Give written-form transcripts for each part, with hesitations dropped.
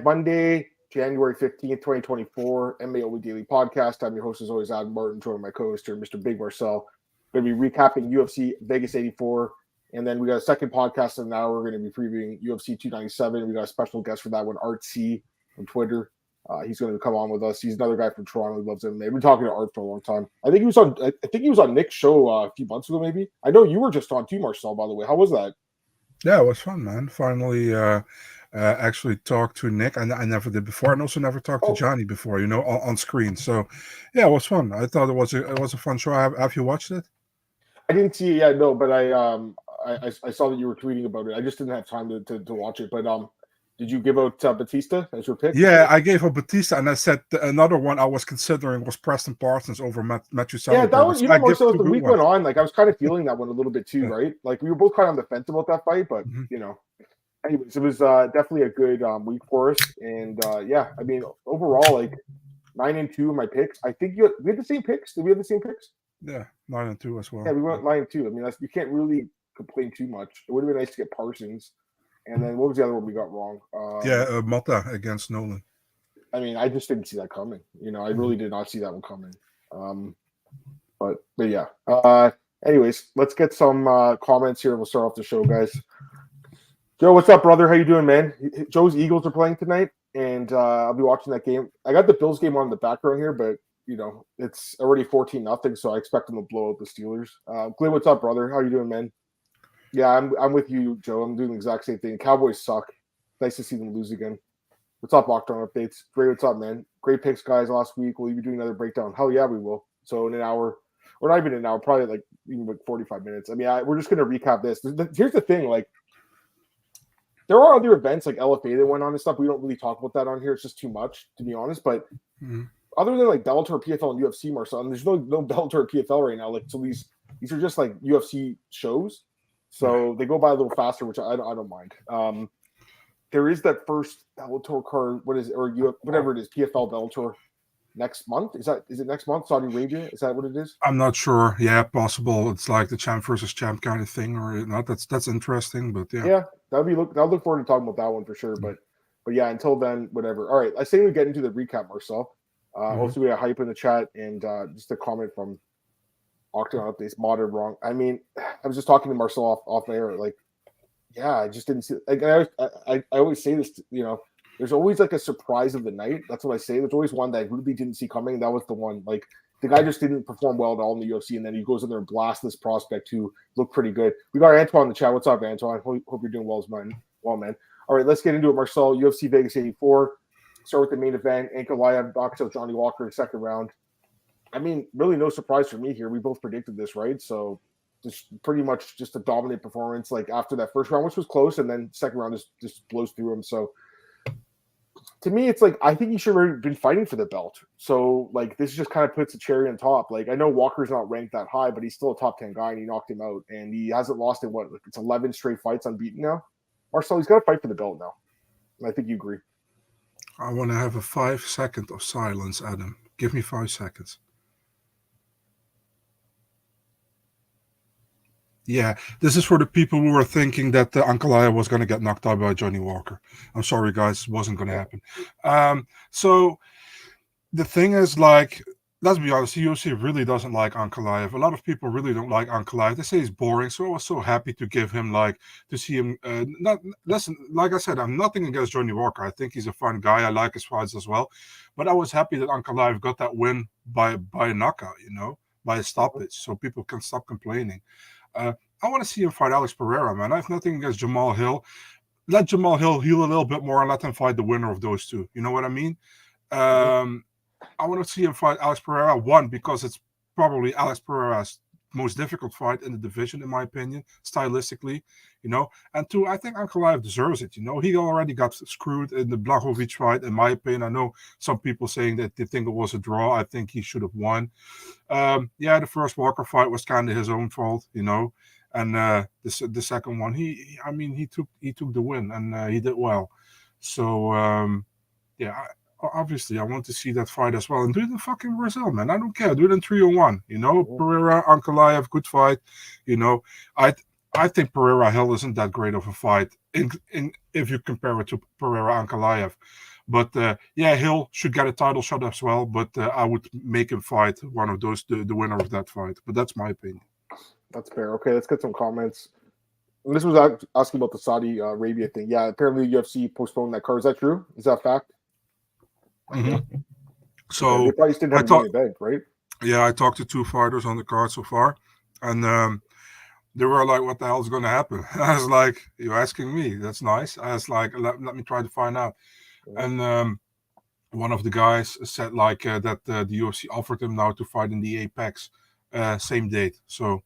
Monday, January 15th, 2024, MMAOB Daily Podcast. I'm your host, as always, Adam Martin, joined by my co-host here, Mr. Big Marcel. We're going to be recapping UFC Vegas 84, and then we got a second podcast in an hour. We're going to be previewing UFC 297. We got a special guest for that one, Art C from Twitter. He's going to come on with us. He's another guy from Toronto who loves MMA. We've been talking to Art for a long time. I think he was on Nick's show a few months ago, maybe. I know you were just on too, Marcel, by the way. How was that? Yeah, it was fun, man. Finally, actually talked to Nick. I never did before, and also never talked to Johnny before. On screen. So, yeah, it was fun. I thought it was a fun show. Have you watched it? I didn't see it yet, no, but I saw that you were tweeting about it. I just didn't have time to watch it. But did you give out Batista as your pick? Yeah, I gave out Batista, and I said another one I was considering was Preston Parsons over Matthew Sullivan. Yeah, that was, Marcel, as the week went on, like I was kind of feeling that one a little bit too, right? Like we were both kind of on the fence about that fight, but anyways, it was definitely a good week for us. And yeah, I mean, overall, like 9-2 in my picks. I think we had the same picks. Did we have the same picks? Yeah, 9-2 as well. Yeah, we went 9-2. I mean, you can't really complain too much. It would have been nice to get Parsons. And then what was the other one we got wrong? Mata against Nolan. I mean, I just didn't see that coming. I really did not see that one coming. But yeah. Anyways, let's get some comments here. We'll start off the show, guys. Joe, what's up, brother? How you doing, man? Joe's Eagles are playing tonight, and I'll be watching that game. I got the Bills game on in the background here, but it's already 14-0, so I expect them to blow out the Steelers. Glenn, what's up, brother? How you doing, man? Yeah, I'm with you, Joe. I'm doing the exact same thing. Cowboys suck. Nice to see them lose again. What's up, Lockdown Updates? Great, what's up, man? Great picks, guys, last week. Will you be doing another breakdown? Hell yeah, we will. So in an hour, or not even an hour, probably even 45 minutes. I mean, we're just going to recap this. Here's the thing, like, there are other events like LFA that went on and stuff. We don't really talk about that on here. It's just too much, to be honest. But other than like Bellator, PFL, and UFC, Marcel, and there's no Bellator or PFL right now. Like, so these are just like UFC shows. So they go by a little faster, which I don't mind. There is that first Bellator card. Whatever it is, PFL Bellator next month. Is it next month? Saudi Arabia? Is that what it is? I'm not sure. Yeah, possible. It's like the champ versus champ kind of thing, or not. That's interesting, but yeah. Yeah, I'll look forward to talking about that one for sure. But yeah, until then, whatever. All right, I say we get into the recap, Marcel. Also, we got hype in the chat and just a comment from Octagon Updates, modern wrong. I mean, I was just talking to Marcel off air. Like, yeah, I just didn't see. Like, I always say this. There's always like a surprise of the night. That's what I say. There's always one that I really didn't see coming. That was the one. Like, the guy just didn't perform well at all in the UFC, and then he goes in there and blasts this prospect who looked pretty good. We got Antoine in the chat. What's up, Antoine? Hope you're doing well, man. All right, let's get into it, Marcel. UFC Vegas 84. Start with the main event. Ankalaev knocks out Johnny Walker in the second round. I mean, really no surprise for me here. We both predicted this, right? So just pretty much just a dominant performance like after that first round, which was close, and then second round just blows through him. So to me, it's like I think he should have been fighting for the belt. So like this just kind of puts a cherry on top. Like I know Walker's not ranked that high, but he's still a top 10 guy, and he knocked him out, and he hasn't lost in it's 11 straight fights unbeaten now. Marcel, he's got to fight for the belt now. And I think you agree. I want to have a 5 second of silence, Adam. Give me 5 seconds. Yeah, this is for the people who were thinking that Ankalaev was going to get knocked out by Johnny Walker. I'm sorry, guys, it wasn't going to happen. So the thing is, like, let's be honest, the UFC really doesn't like Ankalaev. A lot of people really don't like Ankalaev. They say he's boring, so I was so happy to give him, to see him. Listen, like I said, I'm nothing against Johnny Walker. I think he's a fun guy. I like his fights as well. But I was happy that Ankalaev got that win by a knockout, by a stoppage, so people can stop complaining. I want to see him fight Alex Pereira, man. I have nothing against Jamal Hill. Let Jamal Hill heal a little bit more and let him fight the winner of those two. You know what I mean? I want to see him fight Alex Pereira, one, because it's probably Alex Pereira's most difficult fight in the division, in my opinion, stylistically, And two, I think Ankalaev deserves it, He already got screwed in the Blachowicz fight, in my opinion. I know some people saying that they think it was a draw. I think he should have won. The first Walker fight was kind of his own fault, And the second one, he took the win, and he did well. So, obviously, I want to see that fight as well. And do it in fucking Brazil, man. I don't care. Do it in 3-on-1. Pereira, Ankalaev, good fight. I think Pereira Hill isn't that great of a fight if you compare it to Pereira Ankalaev. But Hill should get a title shot as well. But I would make him fight one of those, the winner of that fight. But that's my opinion. That's fair. Okay, let's get some comments. And this was asking about the Saudi Arabia thing. Yeah, apparently UFC postponed that card. Is that true? Is that fact? Mm-hmm. So they probably didn't have a main event, right? Yeah, I talked to 2 fighters on the card so far, and they were like, "What the hell is going to happen?" I was like, "You're asking me? That's nice." I was like, "Let me try to find out." And one of the guys said like that the UFC offered him now to fight in the Apex same date, so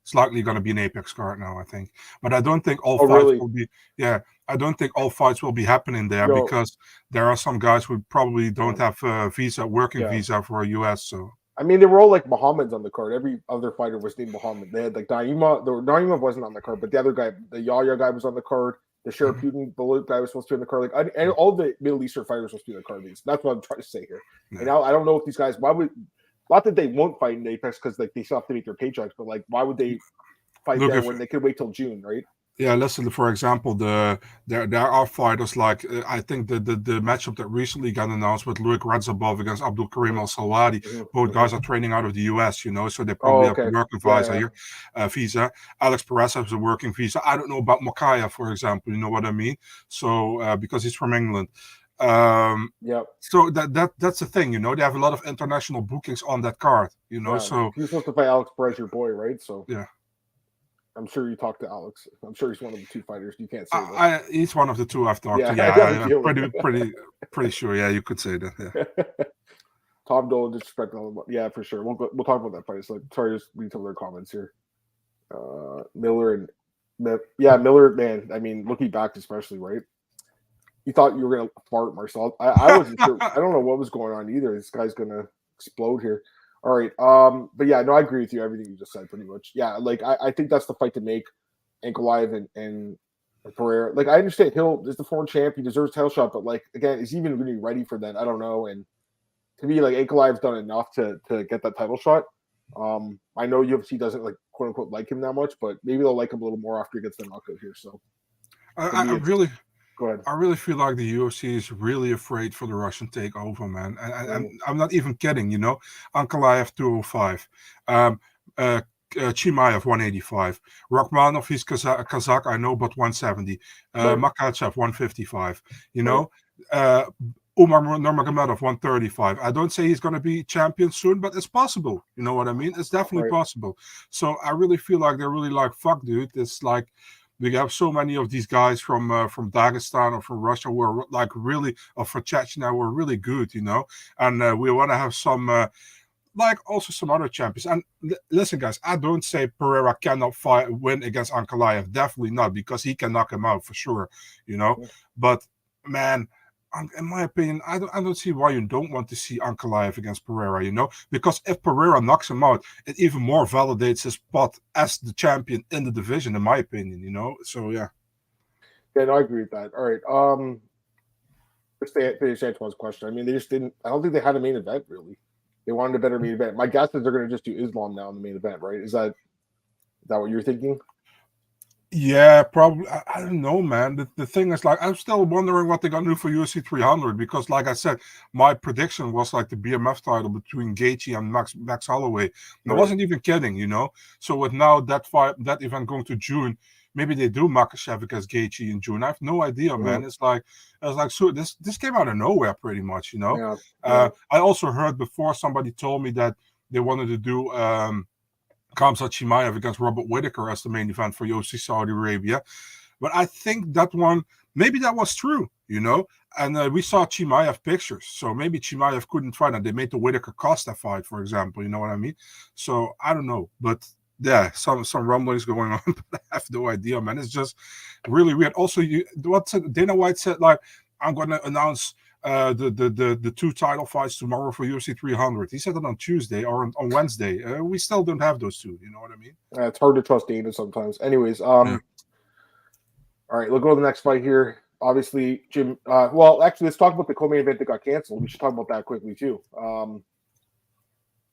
it's likely going to be an Apex card now, I think. But I don't think all fights will be. Yeah, I don't think all fights will be happening there because there are some guys who probably don't have working visa for US. So I mean, they were all like Muhammad's on the card. Every other fighter was named Muhammad. They had like Naima. Naima wasn't on the card, but the other guy, the Yahya guy, was on the card. The Sharaputin guy was supposed to be on the card. Like, and all the Middle Eastern fighters were supposed to be on the card. That's what I'm trying to say here. And now I don't know if these guys. Why would? Not that they won't fight in Apex because like they still have to make their paychecks, but like why would they fight there when they could wait till June, right? Yeah, listen. For example, there are fighters like I think the matchup that recently got announced with Luik Radzhabov against Abdul Karim Al Salwadi. Both guys are training out of the US, so they probably have a working visa. Alex Perez has a working visa. I don't know about Mokaya, for example. You know what I mean? So because he's from England. So that's the thing, they have a lot of international bookings on that card, So he's supposed to fight Alex Perez, your boy, right? So yeah. I'm sure you talked to Alex. I'm sure he's one of the 2 fighters. You can't say that. He's one of the 2 I've talked to. Yeah, I'm pretty sure. Yeah, you could say that. Yeah. Tom Dolan disrespecting. Yeah, for sure. We'll talk about that fight. So sorry, just read some of their comments here. Miller, man. I mean, looking back, especially, right? You thought you were gonna fart, Marcel. I wasn't sure. I don't know what was going on either. This guy's gonna explode here. All right. But yeah, no, I agree with you. Everything you just said, pretty much. Yeah, like I think that's the fight to make. Ankalaev and Pereira. Like I understand Hill is the foreign champ. He deserves a title shot, but like again, is he even really ready for that? I don't know. And to me, like Ankalaev's done enough to get that title shot. I know UFC doesn't like quote unquote like him that much, but maybe they'll like him a little more after he gets the knockout here. So I really. Go ahead. I really feel like the UFC is really afraid for the Russian takeover, man. And I'm not even kidding, Ankalaev 205, Chimaev 185, Rakhmonov, he's Kazakh, I know, but 170, Makhachev 155, Umar Nurmagomedov 135. I don't say he's going to be champion soon, but it's possible. You know what I mean? It's definitely possible. So I really feel like they're really like, fuck, dude. It's like, we have so many of these guys from Dagestan or from Russia who are like really, or from Chechnya, who are really good, and we want to have some, like also some other champions. And listen, guys, I don't say Pereira cannot win against Ankalaev. Definitely not, because he can knock him out for sure, But man, in my opinion, I don't see why you don't want to see Ankalaev against Pereira, because if Pereira knocks him out, it even more validates his spot as the champion in the division, in my opinion, So yeah. Yeah, no, I agree with that. All right. Just to finish Antoine's question, I mean, they just didn't. I don't think they had a main event really. They wanted a better main event. My guess is they're going to just do Islam now in the main event, right? Is that what you're thinking? Yeah, probably. I don't know, man. The thing is, like, I'm still wondering what they're going to do for UFC 300, because, like I said, my prediction was like the BMF title between Gaethje and Max Holloway. And I wasn't even kidding, So with now that event going to June, maybe they do Makhachev against Gaethje in June. I have no idea, man. It's like so this came out of nowhere, pretty much, I also heard before, somebody told me that they wanted to do Khamzat Chimaev against Robert Whittaker as the main event for UFC Saudi Arabia. But I think that one, maybe that was true, And we saw Chimaev pictures. So maybe Chimaev couldn't fight, and they made the Whittaker Costa fight, for example. You know what I mean? So I don't know. But yeah, some rumblings going on, but I have no idea, man. It's just really weird. Also, Dana White said, like, I'm going to announce the 2 title fights tomorrow for UFC 300. He said it on Tuesday or on Wednesday. We still don't have those 2. You know what I mean? It's hard to trust Dana sometimes. Anyways, all right, we'll go to the next fight here. Obviously, Jim. Well, actually, let's talk about the co-main event that got canceled. We should talk about that quickly too.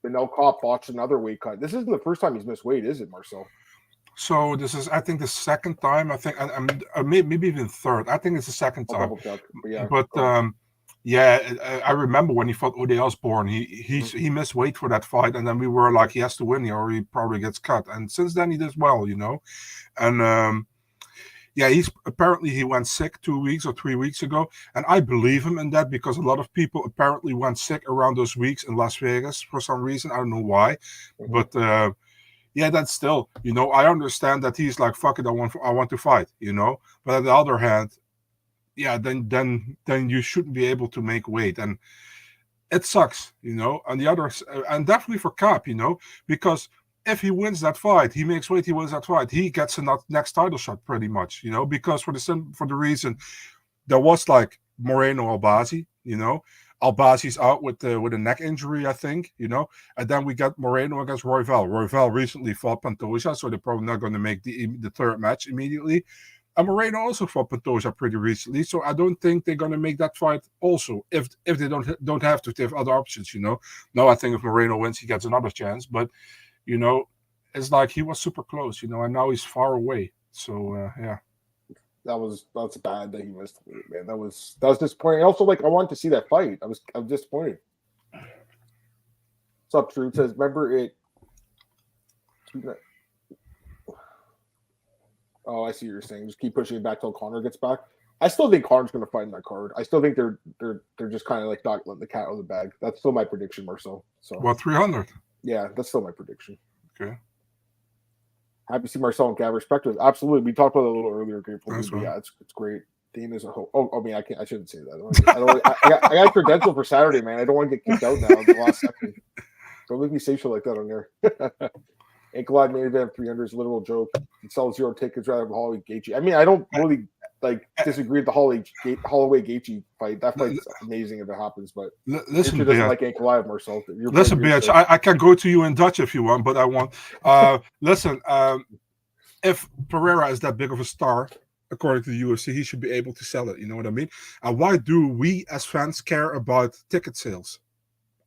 Benel Kopp botched another weight cut. This isn't the first time he's missed weight, is it, Marcel? So this is, I think, the second time. I think, maybe even third. I think it's the second I'll time. double check. But yeah, But yeah, I remember when he fought Ode Osborne, he missed weight for that fight, and then we were like, he has to win, or he probably gets cut. And since then, he does well, And yeah, he went sick 2 weeks or 3 weeks ago, and I believe him in that because a lot of people apparently went sick around those weeks in Las Vegas for some reason. I don't know why, but yeah, that's still, I understand that he's like, fuck it, I want to fight, But on the other hand, yeah, then you shouldn't be able to make weight, and it sucks, On the other, and definitely for Cap, because if he wins that fight, he makes weight, he wins that fight, he gets a next title shot pretty much, because for the reason there was like Moreno Albazi, Albazi's out with a neck injury, I think, and then we got Moreno against Royval. Royval recently fought Pantoja, so they're probably not going to make the third match immediately. And Moreno also fought Pantoja pretty recently, so I don't think they're going to make that fight also if they don't have to. They have other options, Now I think if Moreno wins, he gets another chance, but it's like he was super close, and now he's far away. So yeah. That's bad that he missed, man. That was disappointing. Also, like, I wanted to see that fight. I'm disappointed. What's up, True? It says, remember it. Oh, I see what you're saying. Just keep pushing it back till Connor gets back. I still think Connor's going to fight in that card. I still think they're just kind of like not letting the cat out of the bag. That's still my prediction, Marcel. So 300? Yeah, that's still my prediction. Okay. Happy to see Marcel and Gav respectively. Absolutely. We talked about it a little earlier, Gabriel. Right. Yeah, it's great. Dean is a hope. Oh, I mean, I shouldn't say that. I got credential for Saturday, man. I don't want to get kicked out now at the last second. Don't make me say shit like that on there. Ankalaev main event 300 is a literal joke. He sells 0 tickets rather than Holloway Gaethje. I mean, I don't really disagree with the Holloway Gaethje fight. That fight's amazing if it happens, but listen, doesn't like Ankalaev, Marcel. Listen, bitch, I can go to you in Dutch if you want, but I want. Listen, if Pereira is that big of a star, according to the UFC, he should be able to sell it. You know what I mean? And why do we as fans care about ticket sales?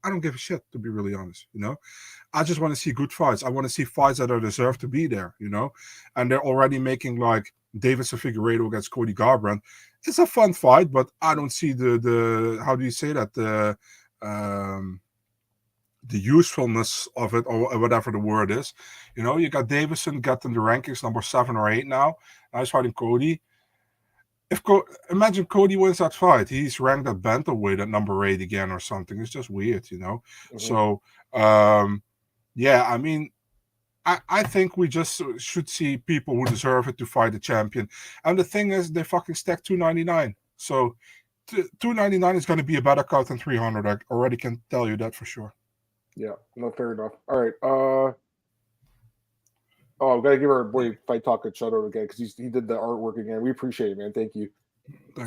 I don't give a shit, to be really honest. I just want to see good fights. I want to see fights that are deserved to be there. And they're already making like Davidson Figueiredo against Cody Garbrandt. It's a fun fight, but I don't see the how do you say that, the usefulness of it, or whatever the word is. You got Davison getting the rankings number 7 or 8 now. Now he's fighting Cody. Imagine Cody wins that fight, he's ranked at bantamweight at number 8 again or something. It's just weird, Mm-hmm. So yeah, I mean, I think we just should see people who deserve it to fight the champion. And the thing is, they fucking stack 299. So 299 is going to be a better card than 300. I already can tell you that for sure. Yeah, no, fair enough. All right. We got to give our boy Fight Talk a shout out again because he did the artwork again. We appreciate it, man. Thank you.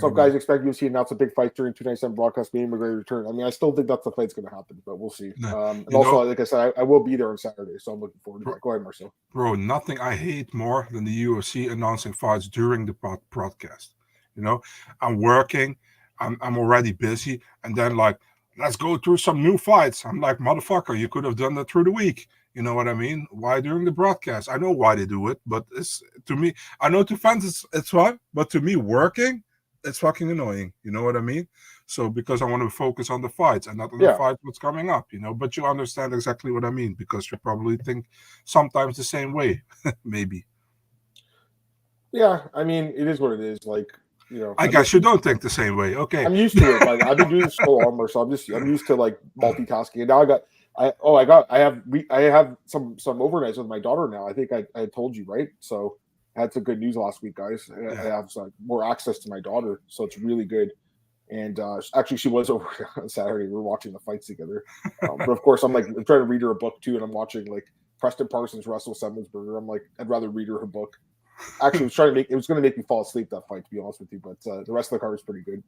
Some guys expect UFC to announce a big fight during 297 broadcast meeting. McGregor return. I mean, I still think that's the fight's going to happen, but we'll see. And also, like I said, I will be there on Saturday, so I'm looking forward to that. Go ahead, Marcel. Bro, nothing I hate more than the UFC announcing fights during the broadcast. I'm working, I'm already busy, and then like, let's go through some new fights. I'm like, motherfucker, you could have done that through the week. You know what I mean? Why during the broadcast? I know why they do it, but it's, to me, I know to fans it's fun, but to me, working, it's fucking annoying. You know what I mean? So because I want to focus on the fights and not on the fight what's coming up, but you understand exactly what I mean because you probably think sometimes the same way, maybe. Yeah, I mean, it is what it is. Like, I guess you don't think the same way. Okay. I'm used to it. Like, I've been doing this so long, so I'm used to like multitasking. And now I have some overnights with my daughter now. I think I told you, right? So I had some good news last week, guys. I have more access to my daughter, so it's really good. And actually, she was over on Saturday. We were watching the fights together. But of course, I'm trying to read her a book too, and I'm watching like Preston Parsons wrestle Semmelsberger. I'm like, I'd rather read her book. Actually, it was going to make me fall asleep that fight, to be honest with you. But the rest of the card was pretty good.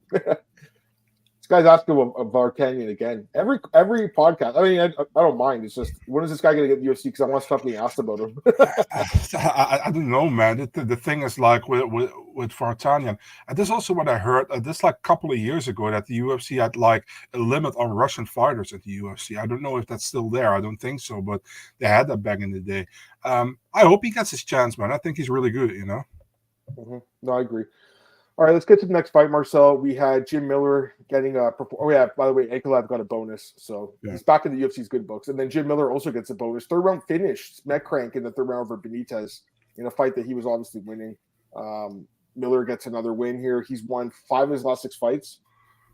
This guy's asking of Vartanian again. Every podcast. I mean, I don't mind. It's just, when is this guy going to get the UFC? Because I want to stop being asked about him. I don't know, man. The thing is, like with Vartanian, and this is also what I heard. This like a couple of years ago that the UFC had like a limit on Russian fighters at the UFC. I don't know if that's still there. I don't think so, but they had that back in the day. I hope he gets his chance, man. I think he's really good. Mm-hmm. No, I agree. All right, let's get to the next fight, Marcel. We had Jim Miller getting a. Oh yeah, by the way, Ankalaev got a bonus, so he's back in the UFC's good books. And then Jim Miller also gets a bonus. Third round finish, neck crank in the third round over Benitez in a fight that he was obviously winning. Miller gets another win here. He's won 5 of his last 6 fights,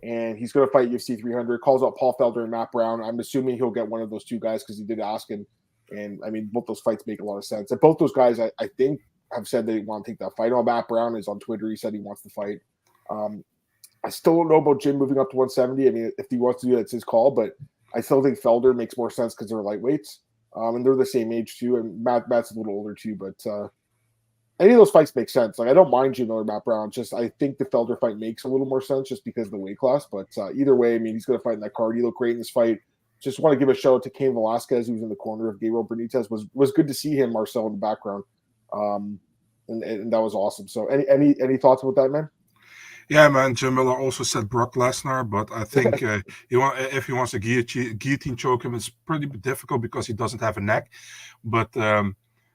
and he's going to fight UFC 300. Calls out Paul Felder and Matt Brown. I'm assuming he'll get one of those 2 guys because he did ask him. And I mean, both those fights make a lot of sense. And both those guys, I think, have said they want to take that fight. Matt Brown is on Twitter. He said he wants to fight. I still don't know about Jim moving up to 170. I mean, if he wants to do that, it's his call. But I still think Felder makes more sense because they're lightweights. And they're the same age, too. And Matt's a little older, too. But any of those fights make sense. Like, I don't mind Jim Miller, Matt Brown. Just I think the Felder fight makes a little more sense just because of the weight class. But either way, I mean, he's going to fight in that card. He looked great in this fight. Just want to give a shout out to Cain Velasquez, who's in the corner of Gabriel Benitez. Was good to see him, Marcel, in the background. And that was awesome. So any thoughts about that, man? Yeah, man. Jim Miller also said Brock Lesnar, but I think if he wants to guillotine choke him, it's pretty difficult because he doesn't have a neck. But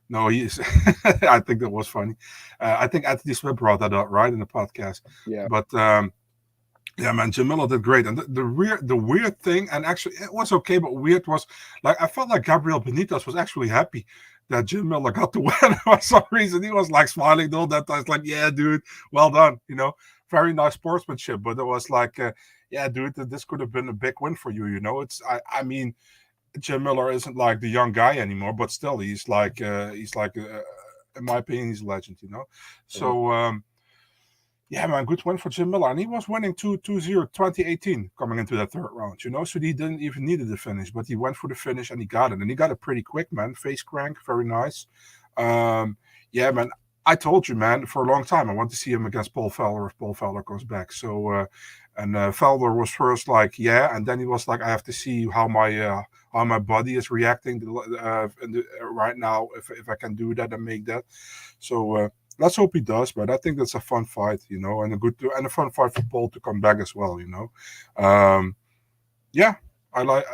no, he's. I think that was funny. I think Anthony Smith brought that up right in the podcast. Yeah. But yeah, man, Jim Miller did great. And the weird thing, and actually it was okay, but weird was like I felt like Gabriel Benitez was actually happy that Jim Miller got the win for some reason. He was like smiling the whole that time. It's like, yeah, dude, well done. Very nice sportsmanship. But it was like, yeah, dude, this could have been a big win for you. It's I mean, Jim Miller isn't like the young guy anymore, but still, he's like in my opinion, he's a legend. So. Yeah, man, good win for Jim Miller. And he was winning 2-0 2018 coming into that third round, So he didn't even need the finish, but he went for the finish and he got it. And he got it pretty quick, man. Face crank, very nice. Yeah, man, I told you, man, for a long time, I want to see him against Paul Felder if Paul Felder comes back. So, Felder was first like, yeah, and then he was like, I have to see how my body is reacting right now, if I can do that and make that. So, let's hope he does, but I think that's a fun fight, and a fun fight for Paul to come back as well, Yeah, I like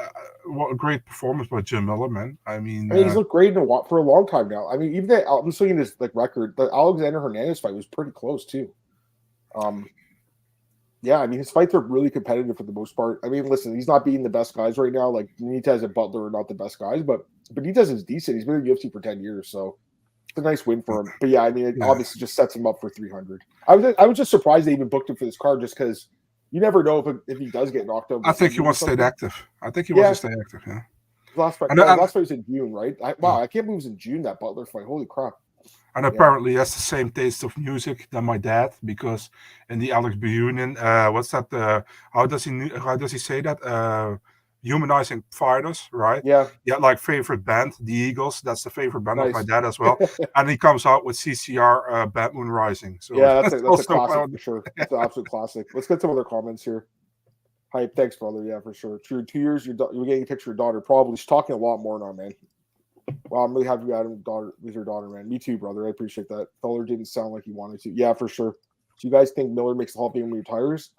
what a great performance by Jim Miller, man. I mean, he's looked great for a long time now. I mean, even that I'm just looking at his record. The Alexander Hernandez fight was pretty close too. Yeah, I mean, his fights are really competitive for the most part. I mean, listen, he's not beating the best guys right now. Like Benitez and Butler are not the best guys, but Benitez is decent. He's been in the UFC for 10 years, so. It's a nice win for him. But yeah, I mean, it obviously just sets him up for 300. I was just surprised they even booked him for this card just because you never know if he does get knocked out. I think he wants to stay active. Yeah. Last fight was in June, right? I can't believe it was in June, that Butler fight. Holy crap. And apparently he has the same taste of music than my dad, because in the Alex B. Union, what's that? How does he say that? Humanizing fighters, right? Yeah, like favorite band, the Eagles. That's the favorite band of my dad as well. And he comes out with CCR, Bad Moon Rising. So yeah, that's a classic for sure. That's an absolute classic. Let's get some other comments here. Hi, thanks, brother. Yeah, for sure. True. 2 years, you're getting a picture of your daughter. Probably she's talking a lot more now, man. Well, I'm really happy you had with your daughter, man. Me too, brother. I appreciate that. Feller didn't sound like he wanted to. Yeah, for sure. Do you guys think Miller makes the Hall of Fame when he retires?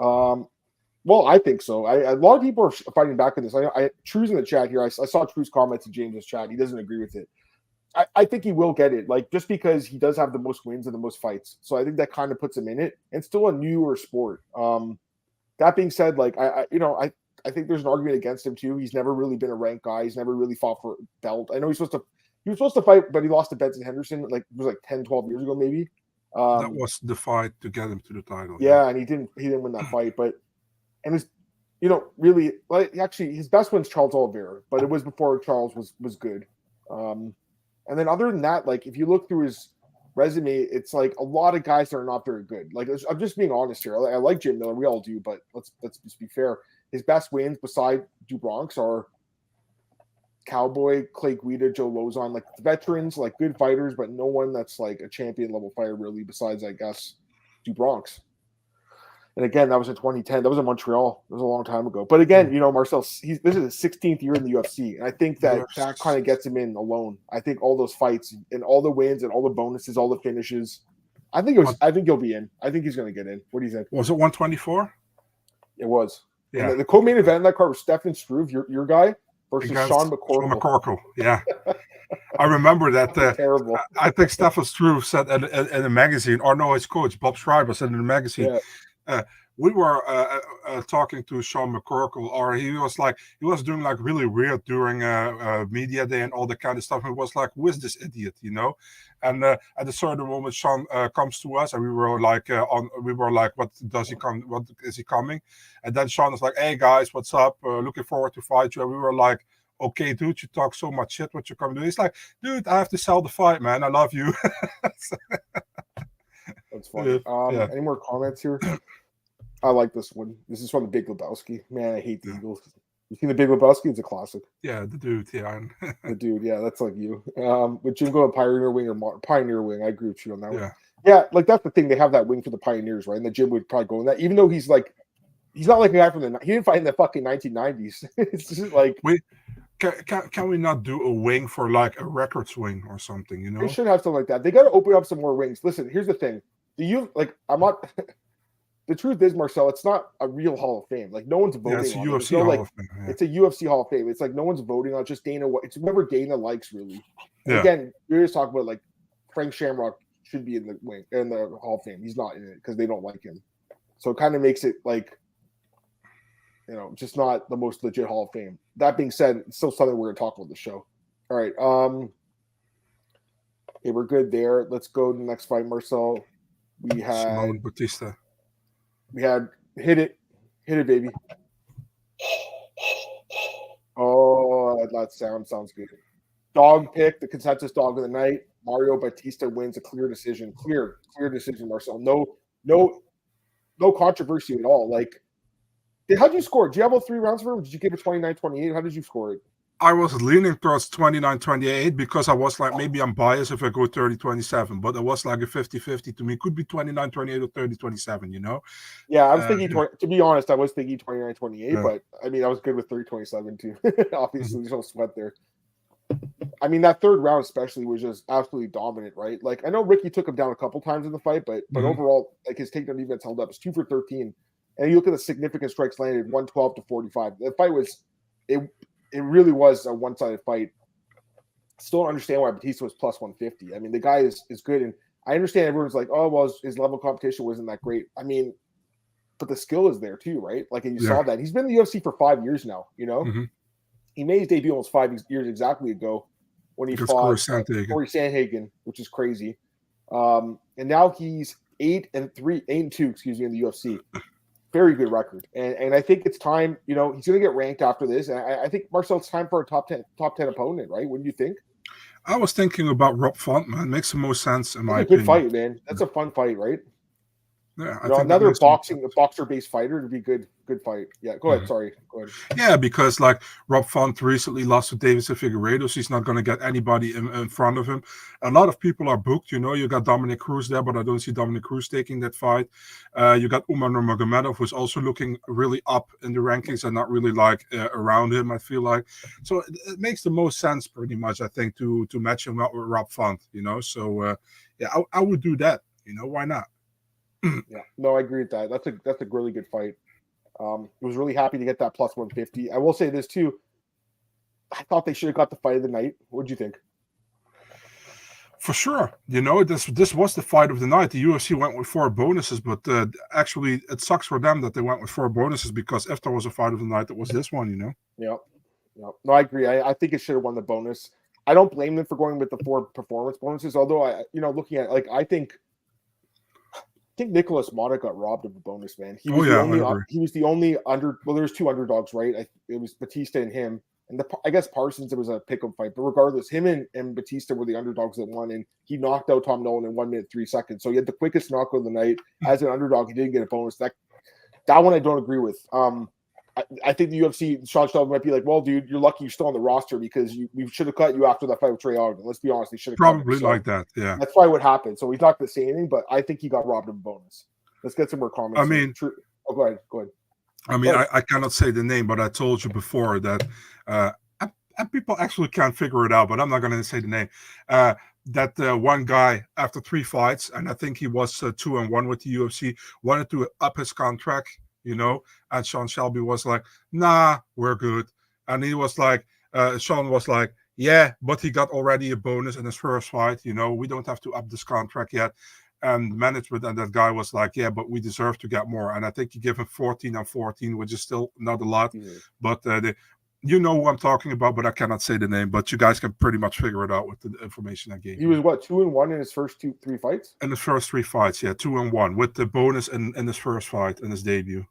Well, I think so. A lot of people are fighting back on this. True's in the chat here. I saw True's comments in James's chat. He doesn't agree with it. I think he will get it, just because he does have the most wins and the most fights. So I think that kind of puts him in it. And still a newer sport. That being said, I think there's an argument against him too. He's never really been a ranked guy. He's never really fought for a belt. I know he was supposed to fight, but he lost to Benson Henderson. It was 10, 12 years ago, maybe. That was the fight to get him to the title. Yeah, and he didn't win that fight, but. And his, really, actually, his best win's Charles Oliveira, but it was before Charles was good. And then other than that, if you look through his resume, it's a lot of guys that are not very good. I'm just being honest here. I like Jim Miller, we all do, but let's just be fair. His best wins beside Dubronx are Cowboy, Clay Guida, Joe Lozon, veterans, good fighters, but no one that's a champion level fighter really, besides I guess Dubronx. And again, that was in 2010. That was in Montreal. That was a long time ago. But again, Marcel, this is his 16th year in the UFC, and I think that kind of gets him in alone. I think all those fights and all the wins and all the bonuses, all the finishes. I think he'll be in. I think he's going to get in. What do you think? Was it 124? It was. Yeah. And the co-main event in that card was Stefan Struve, your guy, versus Sean McCorkle. Sean McCorkle, yeah. I remember that. Terrible. I think Stefan Struve said in a magazine, or no, his coach Bob Schreiber said in a magazine. Yeah. We were talking to Sean McCorkle, or he was doing like really weird during media day and all that kind of stuff. And it was like, who is this idiot, And at a certain moment, Sean comes to us, and we were like, what does he come? What is he coming? And then Sean was like, hey guys, what's up? Looking forward to fight you. And we were like, okay, dude, you talk so much shit. What you come to? He's like, dude, I have to sell the fight, man. I love you. That's funny. Any more comments here? I like this one. This is from the Big Lebowski. Man, I hate the Eagles. You seen the Big Lebowski? It's a classic. Yeah, the dude. Yeah, the dude. Yeah, that's like you. Would you go to Pioneer Wing or Pioneer Wing? I agree with you on that one. Yeah, like that's the thing. They have that wing for the Pioneers, right? And the gym would probably go in that, even though he's not like a guy from he didn't fight in the fucking 1990s. It's just like Can we not do a wing for like a records wing or something? They should have something like that. They got to open up some more wings. Listen, here's the thing. I'm not. The truth is, Marcel, it's not a real Hall of Fame. Like no one's voting. It's a on UFC it. Hall of Fame. Yeah. It's a UFC Hall of Fame. It's like no one's voting on it. Just Dana. It's whoever Dana likes, really. Yeah. Again, we're just talking about like Frank Shamrock should be in the Hall of Fame. He's not in it because they don't like him. So it kind of makes it like, just not the most legit Hall of Fame. That being said, it's still something we're going to talk about the show. All right. Okay, we're good there. Let's go to the next fight, Marcel. We had Batista. We had hit it, baby. Oh, that sounds good. Dog pick, the consensus dog of the night. Mario Batista wins a clear decision. Clear decision, Marcel. No controversy at all. Like, how did you score? Did you have all 3 rounds for him? Did you give it 29-28? How did you score it? I was leaning towards 29-28 because I was like, maybe I'm biased if I go 30-27, but it was like a 50-50 to me. It could be 29-28 or 30-27, Yeah, I was thinking, to be honest, I was thinking 29-28, but I mean, I was good with 30-27 too. Obviously, there's no sweat there. I mean, that third round especially was just absolutely dominant, right? Like, I know Ricky took him down a couple times in the fight, but overall, like his takedown defense held up. It's 2 for 13. And you look at the significant strikes landed, 112-45. The fight was it really was a one-sided fight. Still don't understand why Batista was plus 150. I mean, the guy is good, and I understand everyone's like, oh, well, his level of competition wasn't that great. I mean, but the skill is there too, right? Like, and you saw that. He's been in the UFC for 5 years now, He made his debut almost 5 years exactly ago when he fought Corey Sandhagen, which is crazy. And now he's 8-2, in the UFC. Very good record, and I think it's time. He's going to get ranked after this, and I think Marcel, it's time for a top 10 opponent, right? Wouldn't you think? I was thinking about Rob Font, man. Makes the most sense in my opinion. It's a good fight, man. That's a fun fight, right? Yeah, another boxer-based fighter to be good fight. Yeah, go ahead. Sorry, go ahead. Yeah, because like Rob Font recently lost to Davidson Figueiredo, so he's not going to get anybody in front of him. A lot of people are booked. You got Dominic Cruz there, but I don't see Dominic Cruz taking that fight. You got Umar Nurmagomedov, who's also looking really up in the rankings and not really like around him. I feel like so it makes the most sense, pretty much. I think to match him up with Rob Font. So I would do that. Why not? Yeah, no, I agree with that. That's a really good fight. I was really happy to get that plus 150. I will say this too. I thought they should have got the fight of the night. What did you think? For sure. This was the fight of the night. The UFC went with 4 bonuses, but actually it sucks for them that they went with 4 bonuses, because if there was a fight of the night, it was this one, Yeah. No, I agree. I think it should have won the bonus. I don't blame them for going with the 4 performance bonuses, although looking at I think Nicholas Mata got robbed of a bonus, man. He was the only there was 2 underdogs, right? It was Batista and him. And I guess Parsons, it was a pick'em fight. But regardless, him and Batista were the underdogs that won. And he knocked out Tom Nolan in 1 minute, 3 seconds. So he had the quickest knockout of the night. As an underdog, he didn't get a bonus. That one I don't agree with. I think the UFC, Sean Shelby might be like, well, dude, you're lucky you're still on the roster because we should have cut you after that fight with Trey Ogden. Let's be honest, they should have probably like that. Yeah, that's probably what happened. So he's not going to say anything, but I think he got robbed of a bonus. Let's get some more comments. I mean, oh, go ahead. Go ahead. I mean, I cannot say the name, but I told you before that, and people actually can't figure it out, but I'm not going to say the name. That one guy after 3 fights, and I think he was 2-1 with the UFC, wanted to up his contract, you know, and Sean Shelby was like, nah, we're good. And he was like, Sean was like, yeah, but he got already a bonus in his first fight, you know, we don't have to up this contract yet. And management and that guy was like, yeah, but we deserve to get more. And I think you give him 14 and 14, which is still not a lot. Yeah. But you know who I'm talking about, but I cannot say the name. But you guys can pretty much figure it out with the information I gave. He was what, 2-1 in his first 3 fights? In his first 3 fights, yeah, 2-1 with the bonus in his first fight in his debut.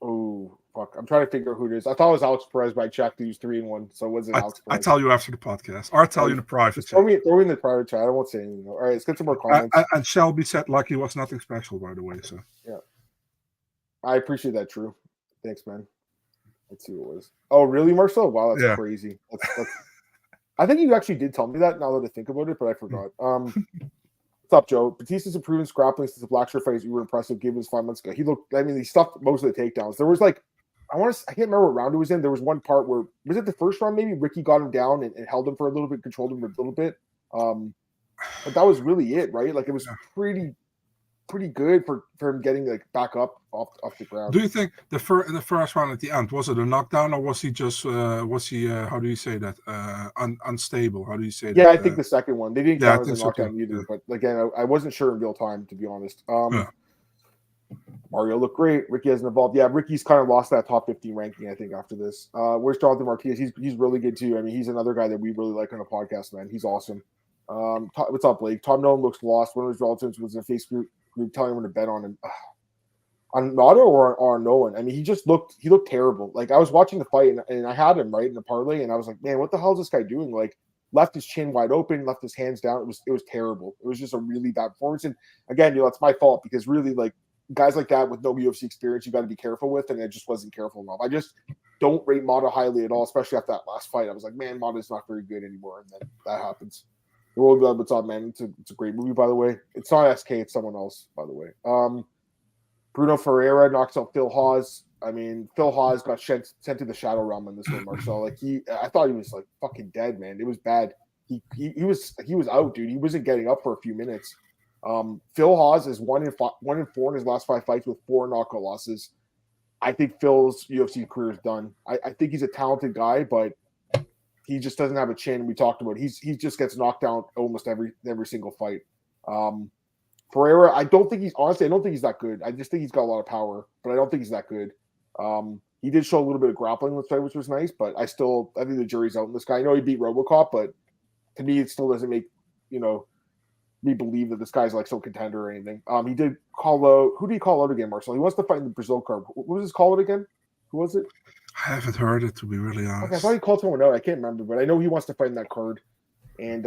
Oh fuck! I'm trying to figure out who it is. I thought it was Alex Perez, but I checked. He was 3-1. So was it Alex Perez? I tell you after the podcast, or I tell you in the private chat. Throw me in the private chat. I won't say anything. All right, let's get some more comments. And Shelby said like he was nothing special, by the way. So yeah, I appreciate that. True. Thanks, man. Let's see what it was. Oh, really, Marcel? Wow, that's crazy. That's I think you actually did tell me that now that I think about it, but I forgot. What's up, Joe? Batista's improving grappling since the Blackshear fight is impressive. Gave us 5 months ago. He stuffed most of the takedowns. There was like, I can't remember what round it was in. There was one part where, was it the first round maybe? Ricky got him down and held him for a little bit, controlled him a little bit. But that was really it, right? Like it was pretty good for him getting like back up off the ground. Do you think the first round at the end, was it a knockdown or was he just how do you say that, unstable? How do you say that? Yeah, I think the second one, they didn't count as a knockdown either. Yeah. But again, I wasn't sure in real time, to be honest. Mario looked great. Ricky hasn't evolved. Yeah, Ricky's kind of lost that top 15 ranking, I think, after this. Where's Jonathan Martinez? He's really good too. I mean, he's another guy that we really like on the podcast, man. He's awesome. What's up, Blake? Tom Nolan looks lost. One of his relatives was in a Facebook group telling him to bet on him. On Nato or on Nolan? I mean, he looked terrible. Like, I was watching the fight and I had him right in the parlay, and I was like, man, what the hell is this guy doing? Like, left his chin wide open, left his hands down. It was terrible. It was just a really bad performance. And again, it's my fault because really, like, guys like that with no UFC experience, you got to be careful with, and I just wasn't careful enough. I just don't rate Mata highly at all, especially after that last fight. I was like, man, Mata's not very good anymore, and then that happens. What's up, man? It's a great movie, by the way. It's not SK, it's someone else, by the way. Bruno Ferreira knocks out Phil Hawes. I mean, Phil Hawes got sent to the Shadow Realm in this one, Marcel. Like I thought he was like fucking dead, man. It was bad. He was out, dude. He wasn't getting up for a few minutes. Phil Hawes is 1-4 in his last 5 fights with 4 knockout losses. I think Phil's UFC career is done. I think he's a talented guy, but he just doesn't have a chin. We talked about it. He just gets knocked down almost every single fight. Pereira, I don't think he's that good. I just think he's got a lot of power, but I don't think he's that good. He did show a little bit of grappling in this fight, which was nice, but I think the jury's out on this guy. I know he beat RoboCop, but to me, it still doesn't make me believe that this guy's like some contender or anything. He did call out. Who did he call out again, Marcel? He wants to fight in the Brazil card. What was his call out again? Who was it? I haven't heard it, to be really honest. Okay, I thought he called someone out. I can't remember, but I know he wants to fight in that card. And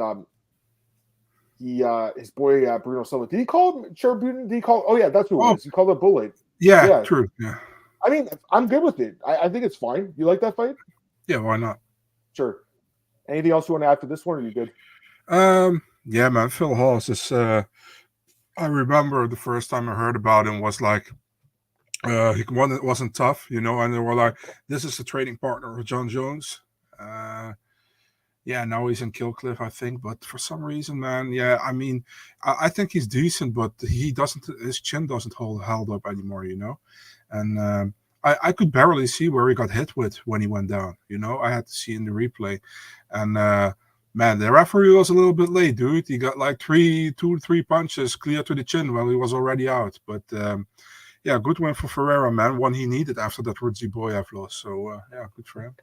his boy Bruno Silva. Did he call him? Sure, Did he call? Oh yeah, that's who it was. He called it Bullet. Yeah, true. Yeah. I mean, I'm good with it. I think it's fine. You like that fight? Yeah, why not? Sure. Anything else you want to add to this one? Or are you good? Yeah, man. Phil Hawes is. I remember the first time I heard about him was like, it wasn't tough, and they were like, this is the trading partner of John Jones. Yeah, now he's in Killcliff, I think, but for some reason, man, yeah, I mean, I think he's decent, but his chin doesn't held up anymore, and I could barely see where he got hit with when he went down, I had to see in the replay, and man, the referee was a little bit late, dude. He got like 2 to 3 punches clear to the chin while he was already out, but yeah, good win for Ferreira, man. One he needed after that Rudzi Boyev loss. So, yeah, good for him.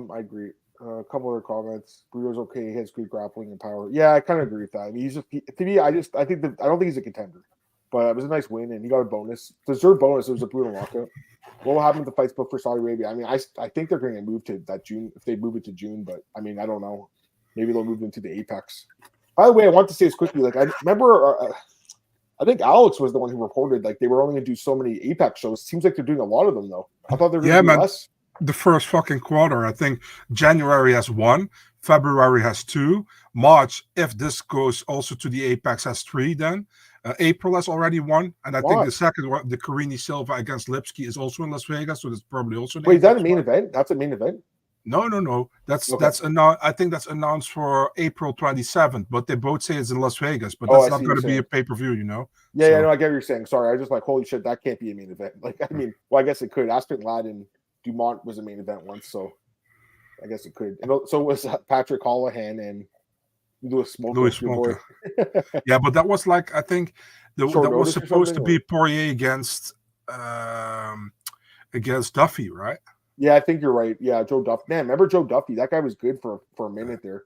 I agree. A couple other comments. Bruno's okay. He has good grappling and power. Yeah, I kind of agree with that. I mean, I don't think he's a contender, but it was a nice win, and he got a bonus. Deserved bonus. It was a brutal knockout. What will happen with the fights book for Saudi Arabia? I mean, I think they're going to move to that June if they move it to June, but I mean, I don't know. Maybe they'll move them to the Apex. By the way, I want to say this quickly. Like, I remember. I think Alex was the one who reported like they were only going to do so many Apex shows. Seems like they're doing a lot of them though. I thought they were going to do less. The first fucking quarter, I think January has 1, February has 2, March, if this goes also to the Apex, has 3 then, April has already won, and I think What? the second one, the Carini Silva against Lipski, is also in Las Vegas, so that's probably also. Wait, is that a main event? That's a main event? No. That's Okay. I think that's announced for April 27th, but they both say it's in Las Vegas, but Oh, that's I not see going what to you're be a saying. pay-per-view, you know? Yeah, So- yeah, no, I get what you're saying. Sorry, I was just like, holy shit, that can't be a main event. Like, I mean, well, I guess it could. Aspen Ladd and Dumont was a main event once, so I guess it could. And so was Patrick Holohan and Louis Smolka. Your boy. Yeah, but that was like, I think that Short was notice or supposed to something, be Poirier against Duffy, right? Yeah, I think you're right. Yeah, Joe Duffy. Man, remember Joe Duffy? That guy was good for a minute there.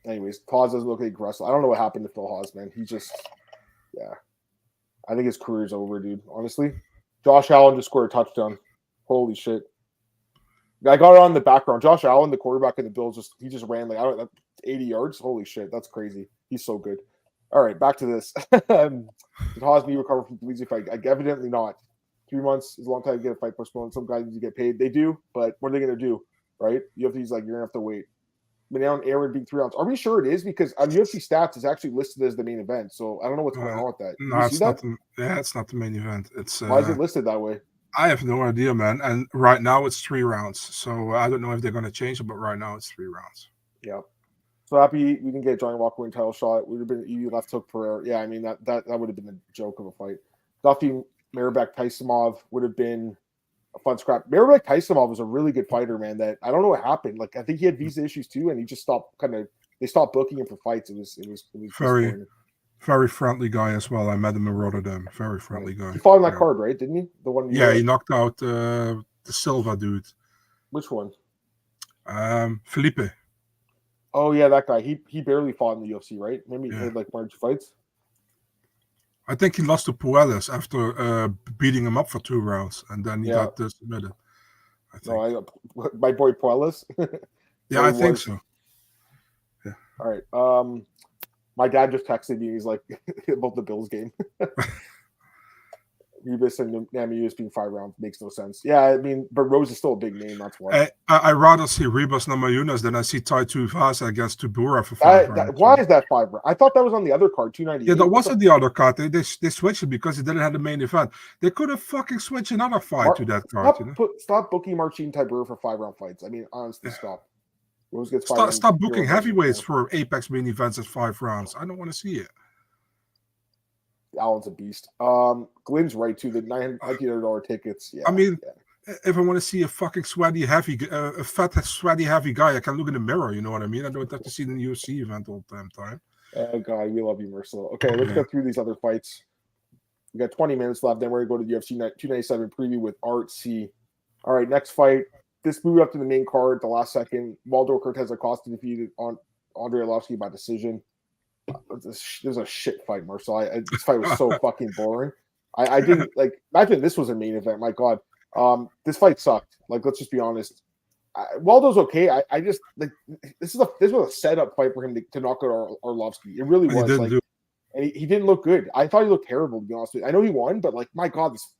Anyways, Haas doesn't look like wrestler. I don't know what happened to Phil Haas, man. He just, yeah. I think his career's over, dude. Honestly. Josh Allen just scored a touchdown. Holy shit. I got it on the background. Josh Allen, the quarterback in the Bills, he just ran like 80 yards. Holy shit, that's crazy. He's so good. All right, back to this. Did Haas need recover from the Bleazy fight? Evidently not. 3 months is a long time to get a fight postponed. Some guys need to get paid. They do, but what are they going to do, right? UFC's like, you're going to have to wait. Now Aaron being 3 rounds. Are we sure it is? Because on UFC stats, it's actually listed as the main event. So I don't know what's going on with that. No, it's not. It's not the main event. It's why is it listed that way? I have no idea, man. And right now it's 3 rounds. So I don't know if they're going to change it, but right now it's 3 rounds. Yeah. So happy we didn't get Johnny Walker win title shot. It would have been EU left hook Pereira. Yeah, I mean that would have been a joke of a fight. Duffy Maribek Taisimov would have been a fun scrap. Maribek Taisimov was a really good fighter, man. That I don't know what happened. Like I think he had visa issues too, and he just they stopped booking him for fights. It was very friendly guy as well. I met him in Rotterdam. Very friendly guy. He fought on that card, right? Didn't he? The one. He knocked out the Silva dude. Which one? Felipe. Oh yeah, that guy. He barely fought in the UFC, right? Maybe he had like 1 or 2 fights. I think he lost to Puelles after beating him up for 2 rounds, and then he got submitted. I think. No, my boy Puelles. Yeah, I think so. Yeah. All right. My dad just texted me. He's like about the Bills game. Ribas and Namajunas being 5 rounds makes no sense. Yeah, I mean, but Rose is still a big name. That's why. I rather see Ribas Namajunas than I see Tai Tuivasa against Tubura for 5 rounds. Why is that 5 rounds? I thought that was on the other card, 298. Yeah, that wasn't the other card. They switched it because it didn't have the main event. They could have fucking switched another fight to that card. Stop booking Marcin Tybura for 5 round fights. I mean, honestly, stop. Rose gets 5 rounds. Stop booking heavyweights for Apex main events at 5 rounds. I don't want to see it. Allen's a beast. Glenn's right too. The $900 tickets. Yeah. I mean, if I want to see a fucking a fat, sweaty, heavy guy, I can look in the mirror. You know what I mean? I don't have to see the UFC event all the damn time. Oh God, we love you, Marcelo. Okay, let's go through these other fights. We got 20 minutes left. Then we're going to go to the UFC 297 preview with Art C. All right, next fight. This moved up to the main card at the last second. Waldo Cortez Acosta defeated Andre Arlovski by decision. There's a shit fight, Marcel. This fight was so fucking boring. I didn't like. Imagine this was a main event. My God, this fight sucked. Like, let's just be honest. Waldo's okay. I just like this was a setup fight for him to knock out Arlovski. It really was. And he didn't look good. I thought he looked terrible. To be honest with you, I know he won, but like, my God, this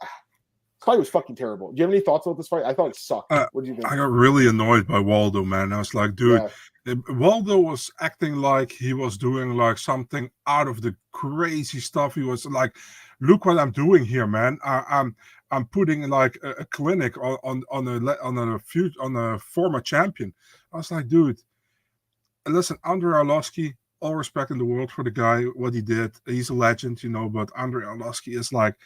fight was fucking terrible. Do you have any thoughts about this fight? I thought it sucked. What do you think? I got really annoyed by Waldo, man. I was like, dude. Yeah. Waldo was acting like he was doing like something out of the crazy stuff. He was like, "Look what I'm doing here, man! I'm putting like a clinic on a former champion." I was like, "Dude, listen, Andre Arlovski. All respect in the world for the guy, what he did. He's a legend, you know. But Andre Arlovski is like."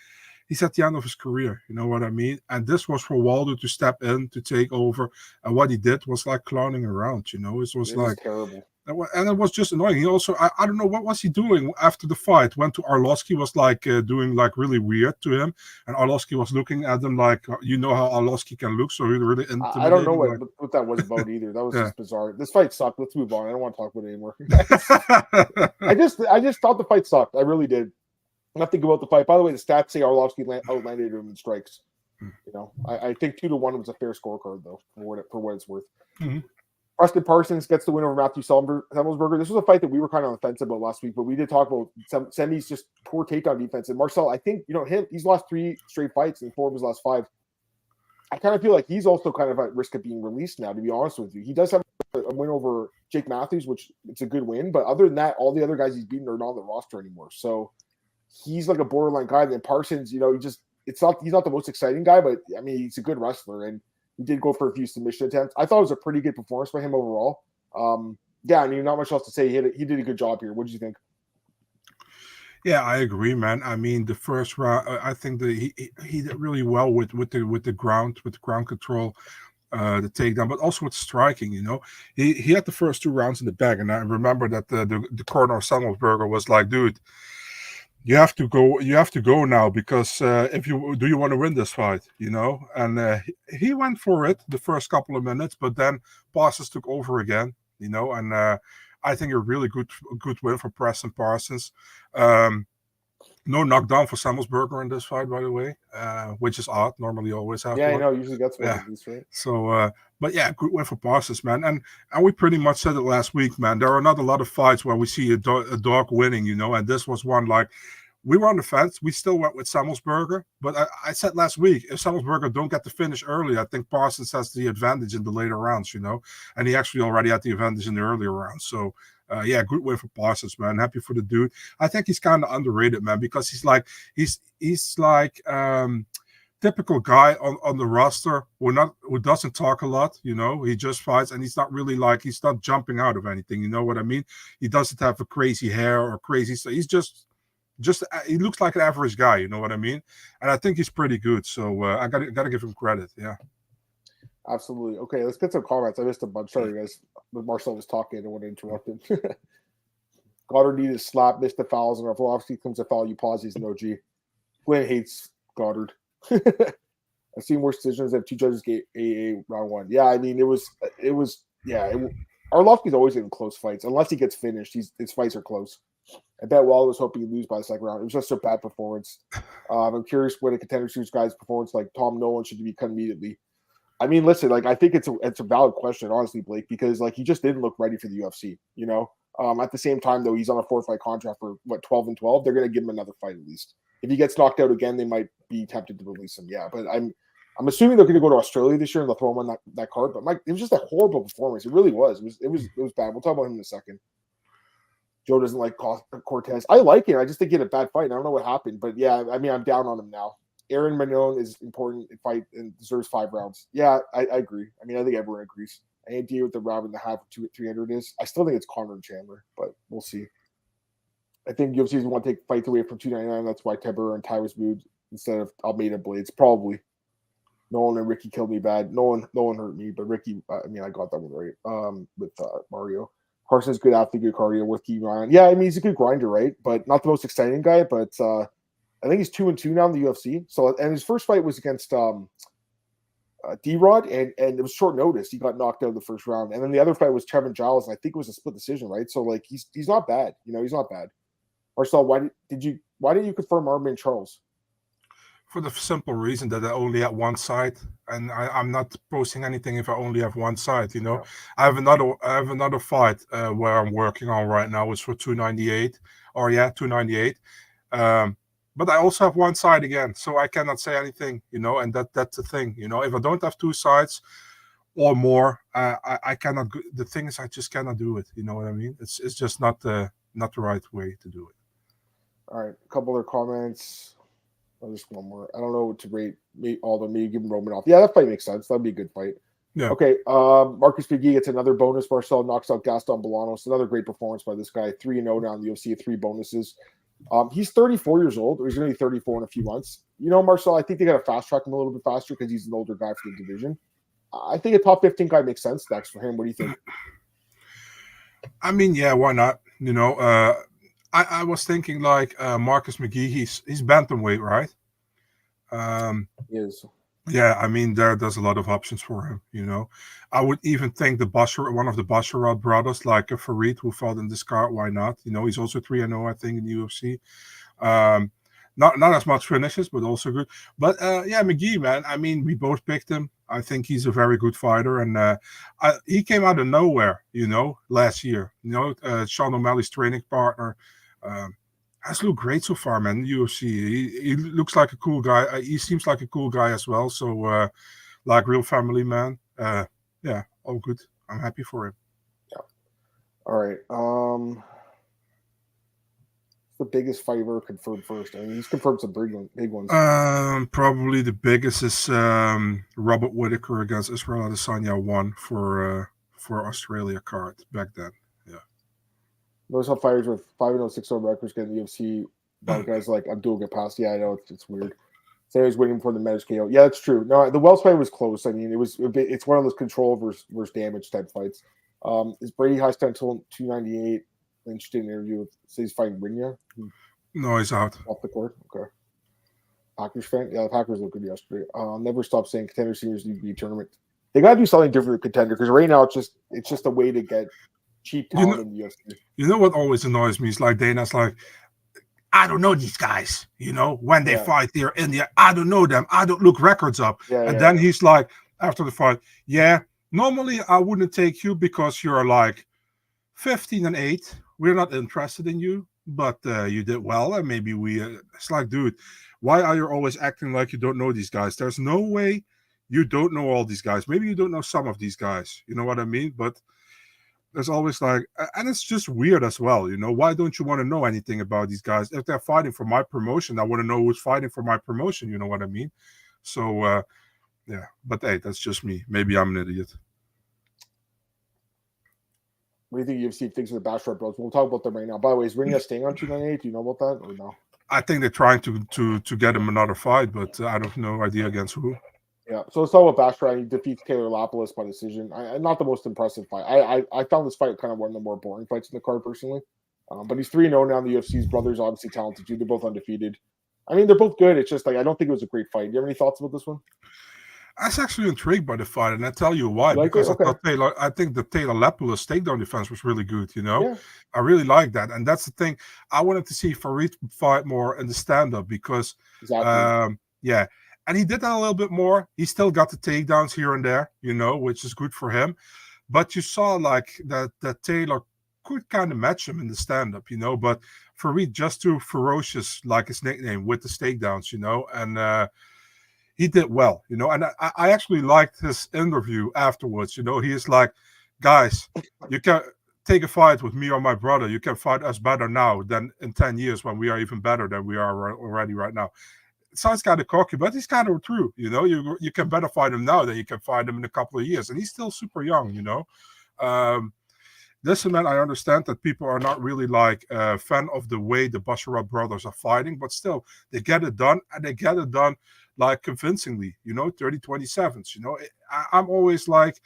He's at the end of his career, you know what I mean? And this was for Waldo to step in, to take over. And what he did was like clowning around, you know? It was terrible. And it was just annoying. He also, I don't know, what was he doing after the fight? Went to Arlovski, was like doing like really weird to him. And Arlovski was looking at him like, you know how Arlovski can look. So really intimidating. I don't know what that was about either. That was just bizarre. This fight sucked. Let's move on. I don't want to talk about it anymore. I just thought the fight sucked. I really did. Nothing about the fight. By the way, the stats say Arlovski outlanded him in strikes. You know, I think 2-1 was a fair scorecard though, for what it's worth. Mm-hmm. Preston Parsons gets the win over Matthew Semmelsberger. This was a fight that we were kind of on the fence about last week, but we did talk about Semi's just poor takedown defense. And Marcel, I think, you know, he's lost 3 straight fights and 4 of his last 5. I kind of feel like he's also kind of at risk of being released now, to be honest with you. He does have a win over Jake Matthews, which it's a good win. But other than that, all the other guys he's beaten are not on the roster anymore. So he's like a borderline guy. And then Parsons, you know, he's not the most exciting guy, but I mean, he's a good wrestler. And he did go for a few submission attempts. I thought it was a pretty good performance by him overall. Yeah, I mean, not much else to say. He did a good job here. What did you think? Yeah, I agree, man. I mean, the first round, I think that he did really well with the ground control, the takedown, but also with striking. You know, he had the first 2 rounds in the bag, and I remember that the corner of Samuelsberger was like, dude, you have to go now, because if you want to win this fight, you know. And he went for it the first couple of minutes, but then Parsons took over again, you know. And I think a really good win for Preston Parsons. No knockdown for Samuelsberger in this fight, by the way, which is odd. Normally, always have. Yeah, I know. Usually that's what yeah. it is, right? So, but yeah, good win for Parsons, man. And we pretty much said it last week, man. There are not a lot of fights where we see a dog winning, you know. And this was one, like, we were on the fence. We still went with Samuelsberger, but I said last week, if Samuelsberger don't get the finish early, I think Parsons has the advantage in the later rounds, you know. And he actually already had the advantage in the earlier rounds. So, yeah, good win for Parsons, man. Happy for the dude. I think he's kind of underrated, man, because he's like typical guy on the roster who doesn't talk a lot, you know. He just fights, and he's not really like, he's not jumping out of anything, you know what I mean? He doesn't have a crazy hair or crazy stuff. He's just he looks like an average guy, you know what I mean? And I think he's pretty good. So I gotta give him credit. Yeah. Absolutely. Okay, let's get some comments. I missed a bunch. Sorry, guys. Marcel was talking. I don't want to interrupt him. Goddard needed a slap, missed the fouls, and if obviously comes a foul, you pause. He's an OG. Glenn hates Goddard. I've seen worse decisions if 2 judges gave AA round 1. Yeah, I mean, it was. Arlovsky's always in close fights. Unless he gets finished, his fights are close. I bet Waller was hoping he'd lose by the second round. It was just a bad performance. I'm curious what a Contender Series guy's performance like Tom Nolan should be cut immediately. I mean, listen, like, I think it's a valid question, honestly, Blake, because like he just didn't look ready for the UFC, you know. At the same time, though, he's on a 4-fight contract for 12-12. They're going to give him another fight at least. If he gets knocked out again, they might be tempted to release him. Yeah, but I'm assuming they're going to go to Australia this year and they'll throw him on that card. But Mike, it was just a horrible performance. It really was. It was bad. We'll talk about him in a second. Joe doesn't like Cortez. I like him. I just think he had a bad fight. I don't know what happened, but yeah, I mean, I'm down on him now. Aaron Manon is important in fight and deserves 5 rounds. Yeah, I agree. I mean, I think everyone agrees. I ain't deal with the round and a half, 300 is. I still think it's Conor and Chandler, but we'll see. I think UFC's want to take fights away from 299. That's why Teber and Ty was moved instead of Almeida Blades. Probably. Nolan and Ricky killed me bad. No one hurt me, but Ricky, I mean, I got that one right. With Mario. Carson's good athlete, good cardio with Key Ryan. Yeah, I mean, he's a good grinder, right? But not the most exciting guy, but I think he's 2-2 now in the UFC. So, and his first fight was against D-Rod, and it was short notice. He got knocked out in the first round. And then the other fight was Trevin Giles, and I think it was a split decision, right? So, like, he's not bad. You know, he's not bad. Marcel, why didn't you confirm Armin Charles? For the simple reason that I only have one side, and I'm not posting anything if I only have one side. You know, yeah. I have another fight where I'm working on right now. It's for 298, 298. But I also have one side again, so I cannot say anything. You know, and that's the thing. You know, if I don't have 2 sides or more, I cannot. The thing is, I just cannot do it. You know what I mean? It's just not the right way to do it. All right, a couple other comments. Just one more. I don't know what to rate Aldo. Maybe give him Romanov. Yeah, that fight makes sense. That'd be a good fight. Yeah. Okay. Marcus McGee gets another bonus. Marcel knocks out Gaston Bolanos. Another great performance by this guy. 3-0 now in the UFC. 3 bonuses. He's 34 years old. Or he's going to be 34 in a few months. You know, Marcel, I think they got to fast track him a little bit faster because he's an older guy for the division. I think a top 15 guy makes sense next for him. What do you think? I mean, yeah, why not? You know, I was thinking like Marcus McGee, he's bantamweight, right? He is. Yeah, I mean there's a lot of options for him. You know, I would even think one of the Basharat brothers, like Farid, who fought in this card. Why not? You know, he's also 3-0, I think, in the UFC. Not as much finishes, but also good. But yeah, McGee, man. I mean, we both picked him. I think he's a very good fighter, and he came out of nowhere. You know, last year. You know, Sean O'Malley's training partner. Has looked great so far, man. UFC. He looks like a cool guy. He seems like a cool guy as well. So like real family man. Yeah, all good. I'm happy for him. Yeah. All right. The biggest fight ever confirmed first. I mean, he's confirmed some big ones. Probably the biggest is Robert Whittaker against Israel Adesanya won for Australia card back then. Yeah. Those how fighters with 5-0, 6-0 records get in the UFC. But guys like Abdul get past. Yeah, I know it's weird. So he was waiting for the Metis KO. Yeah, that's true. No, the Wells fight was close. I mean, it's one of those control versus damage type fights. Is Brady High until 298? Interesting interview with says he's fighting Rinya. No, he's out. Off the court. Okay. Packers fan? Yeah, the Packers looked good yesterday. Never stop saying contender series need to be a tournament. They gotta do something different with contender because right now it's just a way to get cheap talent in the UFC. You know what always annoys me is like Dana's like, I don't know these guys, when they fight there in the I don't know them. I don't look records up. Then he's like, after the fight, normally I wouldn't take you because you're like 15-8. We're not interested in you, but you did well, and maybe it's like, dude, why are you always acting like you don't know these guys? There's no way you don't know all these guys. Maybe you don't know some of these guys. You know what I mean? But there's always like, and it's just weird as well. Why don't you want to know anything about these guys? If they're fighting for my promotion, I want to know who's fighting for my promotion. You know what I mean? So, yeah. But hey, that's just me. Maybe I'm an idiot. What do you think UFC thinks of the Bachelor Bros? We'll talk about them right now. By the way, is Rinya staying on 298? Do you know about that or no? I think they're trying to get him another fight, but I have no idea against who. Yeah, so let's talk about Bachelor. He defeats Taylor Lapalus by decision. Not the most impressive fight. I found this fight kind of one of the more boring fights in the card personally. But he's 3-0 now in the UFC. His brother's obviously talented too. They're both undefeated. I mean, they're both good. It's just like I don't think it was a great fight. Do you have any thoughts about this one? I was actually intrigued by the fight, and I tell you why. Because I think the Taylor Lapalus takedown defense was really good. Yeah. I really like that, and that's the thing. I wanted to see Farid fight more in the stand-up because, and he did that a little bit more. He still got the takedowns here and there, which is good for him. But you saw like that Taylor could kind of match him in the stand-up, But Farid just too ferocious, like his nickname, with the takedowns, and. He did well, and I actually liked his interview afterwards. He is like, guys, you can take a fight with me or my brother. You can fight us better now than in 10 years when we are even better than we are already right now. It sounds kind of cocky, but it's kind of true. You can better fight him now than you can fight him in a couple of years. And he's still super young, Listen, man, I understand that people are not really like a fan of the way the Basharat brothers are fighting, but still, they get it done, and they get it done like convincingly, 30-27s. I'm always like,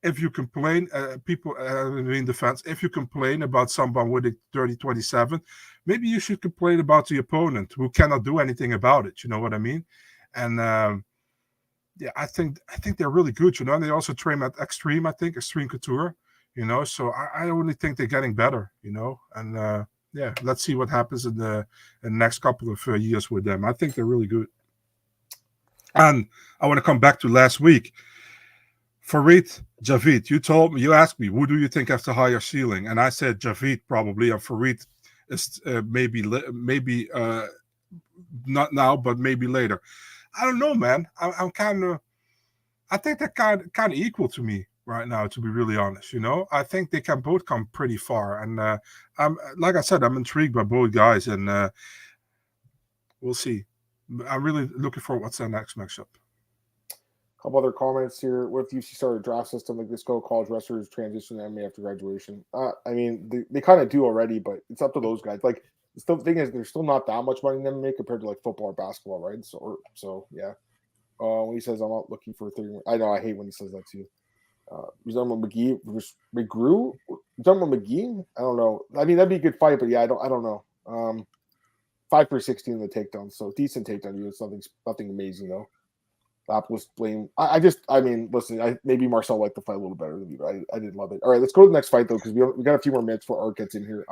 if you complain, people in defense, if you complain about someone with a 30-27, maybe you should complain about the opponent who cannot do anything about it. You know what I mean? And I think they're really good. And they also train at Extreme Couture. So I only think they're getting better. And let's see what happens in the next couple of years with them. I think they're really good. And I want to come back to last week. Farid, Javid, you asked me, who do you think has the higher ceiling? And I said Javid probably, and Farid is maybe not now, but maybe later. I don't know, man. I think they're kind of equal to me right now, to be really honest. I think they can both come pretty far. And like I said, I'm intrigued by both guys, and we'll see. I'm really looking for what's their next matchup. A couple other comments here. What if UFC started a draft system like this? College wrestlers transition to MMA after graduation. I mean, they kind of do already, but it's up to those guys. Like, the thing is, there's still not that much money in MMA compared to like football or basketball, right? So yeah. When he says I'm not looking for 30, I know I hate when he says that too. He's talking about McGee versus McGrew. He's talking about McGee. I don't know. I mean, that'd be a good fight, but yeah, I don't know. 5 for 16 in the takedown, so decent takedown. It's nothing amazing though. Lapalus blame. I mean, listen. Maybe Marcel liked the fight a little better than you, but I didn't love it. All right, let's go to the next fight though, because we got a few more minutes before Art gets in here.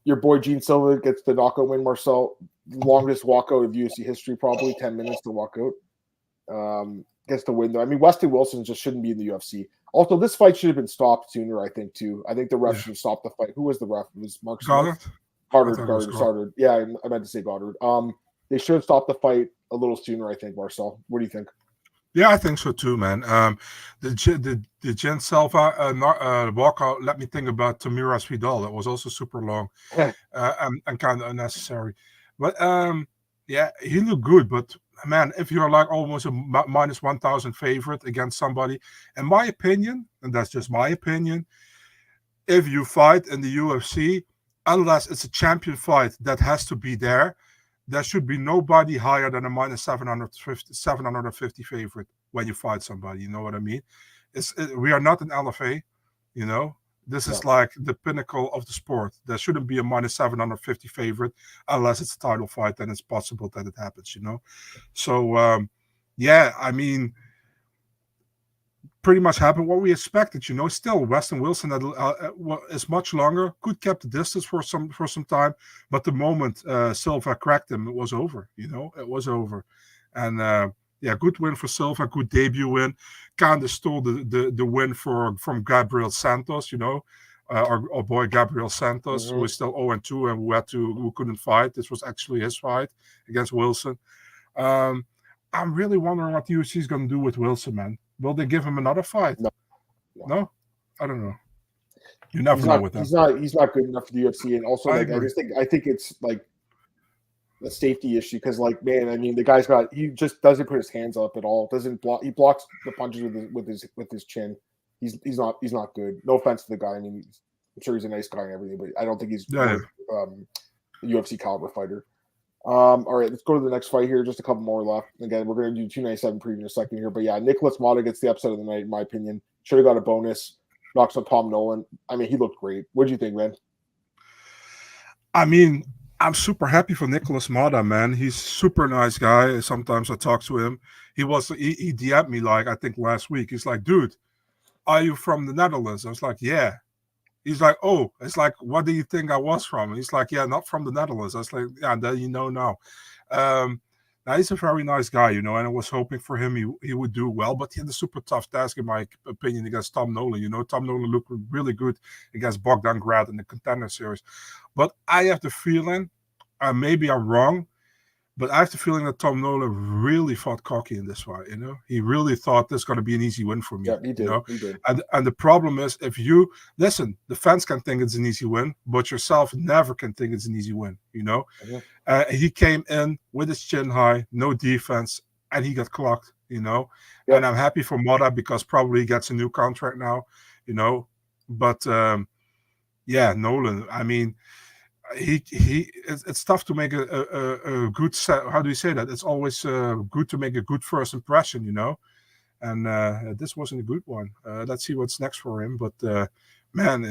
Your boy Gene Silva gets the knockout win. Marcel, longest walkout of UFC history, probably 10 minutes to walk out. Gets the win though. I mean, Weston Wilson just shouldn't be in the UFC. Also, this fight should have been stopped sooner. I think too. I think the ref should have stopped the fight. Who was the ref? It was Mark Smith? Goddard. Yeah, I meant to say Goddard. They should have stopped the fight a little sooner, I think, Marcel. What do you think? Yeah, I think so too, man. The Jen Selva walkout let me think about Tamiras Vidal. That was also super long and kind of unnecessary. But yeah, he looked good. But man, if you're like almost a minus 1,000 favorite against somebody, in my opinion, and that's just my opinion, if you fight in the UFC, unless it's a champion fight that has to be there should be nobody higher than a minus 750 favorite when you fight somebody. You know what I mean? We are not an LFA, you know. This is like the pinnacle of the sport. There shouldn't be a minus 750 favorite unless it's a title fight, then it's possible that it happens, you know. So, yeah, I mean, pretty much happened what we expected, you know. Still, Weston Wilson is much longer, could kept the distance for some time, but the moment Silva cracked him, it was over, you know. It was over. And yeah, good win for Silva, good debut win. Kind of stole the win from Gabriel Santos, you know. Our boy Gabriel Santos, who is still 0-2 and who couldn't fight. This was actually his fight against Wilson. I'm really wondering what the UFC is going to do with Wilson, man. Will they give him another fight? No? I don't know. You never know with that. He's not good enough for the UFC, and also I think it's like a safety issue because, like, man, I mean, the guy's he just doesn't put his hands up at all. Doesn't block. He blocks the punches with his chin. He's not good. No offense to the guy. I mean, I'm sure he's a nice guy and everything, but I don't think he's a UFC caliber fighter. All right, let's go to the next fight here. Just a couple more left. Again, we're going to do 297 preview in a second here. But yeah, Nicholas Mata gets the upset of the night, in my opinion. Should have got a bonus. Knocks on Tom Nolan. I mean, he looked great. What do you think, man? I mean, I'm super happy for Nicholas Mata, man. He's a super nice guy. Sometimes I talk to him. He DM'd me, like, I think last week. He's like, dude, are you from the Netherlands? I was like, yeah. He's like, oh, it's like, what do you think I was from? He's like, yeah, not from the Netherlands. I was like, yeah, then you know now. Now he's a very nice guy, you know, and I was hoping for him he would do well, but he had a super tough task, in my opinion, against Tom Nolan. You know, Tom Nolan looked really good against Bogdan Grad in the Contender Series. But I have the feeling, maybe I'm wrong, but I have the feeling that Tom Nolan really fought cocky in this fight, you know? He really thought this is going to be an easy win for me. Yeah, he did. You know? He did. And the problem is, if you listen, the fans can think it's an easy win, but yourself never can think it's an easy win, you know? He came in with his chin high, no defense, and he got clocked, you know? Yeah. And I'm happy for Mata because probably he gets a new contract now, you know? But, yeah, Nolan, I mean, it's tough to make a good set. How do you say that? It's always good to make a good first impression, you know. And this wasn't a good one. Let's see what's next for him. But man,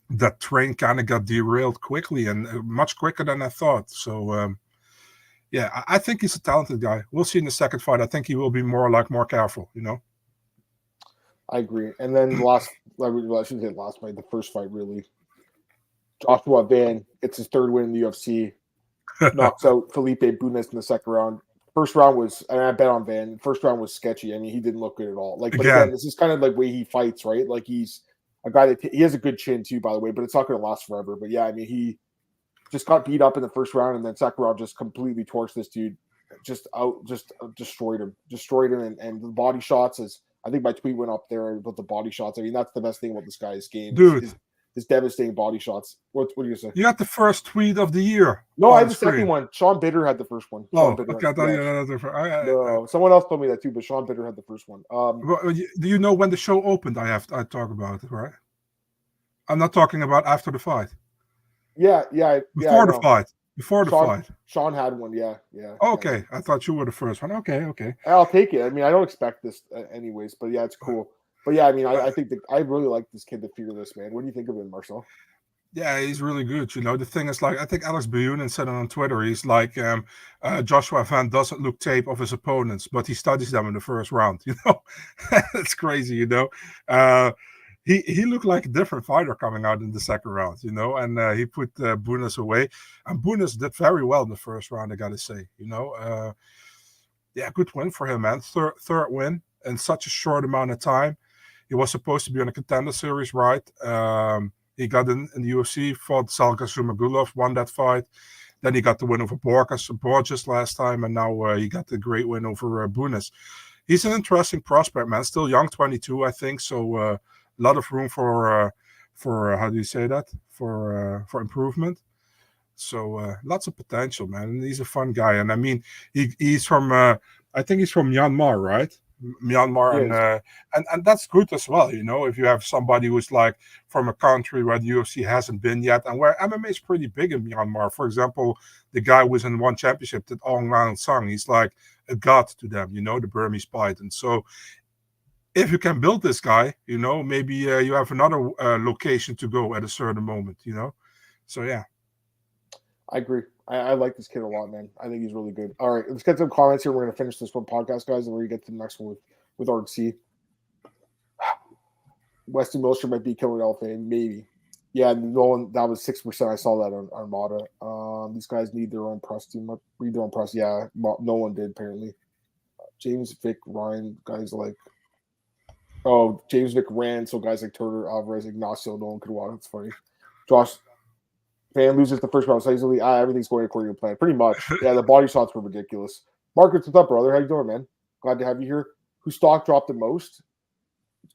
that train kind of got derailed quickly and much quicker than I thought. So yeah, I think he's a talented guy. We'll see in the second fight. I think he will be more careful, you know. I agree. And then I shouldn't say last fight, the first fight really. Joshua Van gets his third win in the UFC, knocks out Felipe Bunes in the second round. First round was, and I bet on Van, first round was sketchy. I mean, he didn't look good at all. Like, but again, this is kind of like the way he fights, right? Like, he's a guy that he has a good chin too, by the way, but it's not going to last forever. But yeah, I mean, he just got beat up in the first round, and then second round just completely torched this dude, just destroyed him, and the body shots is. I think my tweet went up there about the body shots. I mean, that's the best thing about this guy's game, dude. His devastating body shots. What do you say? You got the first tweet of the year. No, I had the second one. Sean Bitter had the first one. Oh, okay. I thought you had no, someone else told me that too, but Sean Bitter had the first one. Do you know when the show opened? I talk about it, right? I'm not talking about after the fight. Yeah. Before the fight. Before the fight. Sean had one. Yeah. Okay, I thought you were the first one. Okay. I'll take it. I mean, I don't expect this anyways, but yeah, it's cool. But yeah, I mean, I think I really like this kid, the Fearless, man. What do you think of him, Marcel? Yeah, he's really good. You know, the thing is, like, I think Alex Buunen said it on Twitter. He's like, Joshua Van doesn't look tape of his opponents, but he studies them in the first round. You know, it's crazy. You know, he looked like a different fighter coming out in the second round. You know, and he put Buunes away, and Buunes did very well in the first round. I gotta say, you know, yeah, good win for him, man. Third win in such a short amount of time. He was supposed to be on a Contender Series, right? He got in the UFC, fought Salgas Zumagulov, won that fight. Then he got the win over Borges last time, and now he got the great win over Bunis. He's an interesting prospect, man. Still young, 22, I think. So a lot of room for how do you say that? For improvement. So lots of potential, man. And he's a fun guy. And I mean, he's from I think he's from Myanmar, right? Myanmar, and that's good as well. If you have somebody who's like from a country where the UFC hasn't been yet, and where MMA is pretty big in Myanmar. For example, the guy who was in one championship, that Aung San Suu, he's like a god to them. The Burmese Python. So if you can build this guy, maybe you have another location to go at a certain moment. So yeah. I agree. I like this kid a lot, man. I think he's really good. All right, let's get some comments here. We're going to finish this one podcast, guys, and we're going to get to the next one with RC. Weston Milster might be Killer Elephant, maybe. Yeah, Nolan, that was 6%. I saw that on Armada. These guys need their own press team. Read their own press. Yeah, no one did, apparently. James Vick, Ryan, guys like... Oh, James Vick ran, so guys like Turner, Alvarez, Ignacio, no one could walk. That's funny. Josh... Fan loses the first round so easily. Everything's going according to plan. Pretty much. Yeah, the body shots were ridiculous. Marcus, what's up, brother? How you doing, man? Glad to have you here. Whose stock dropped the most?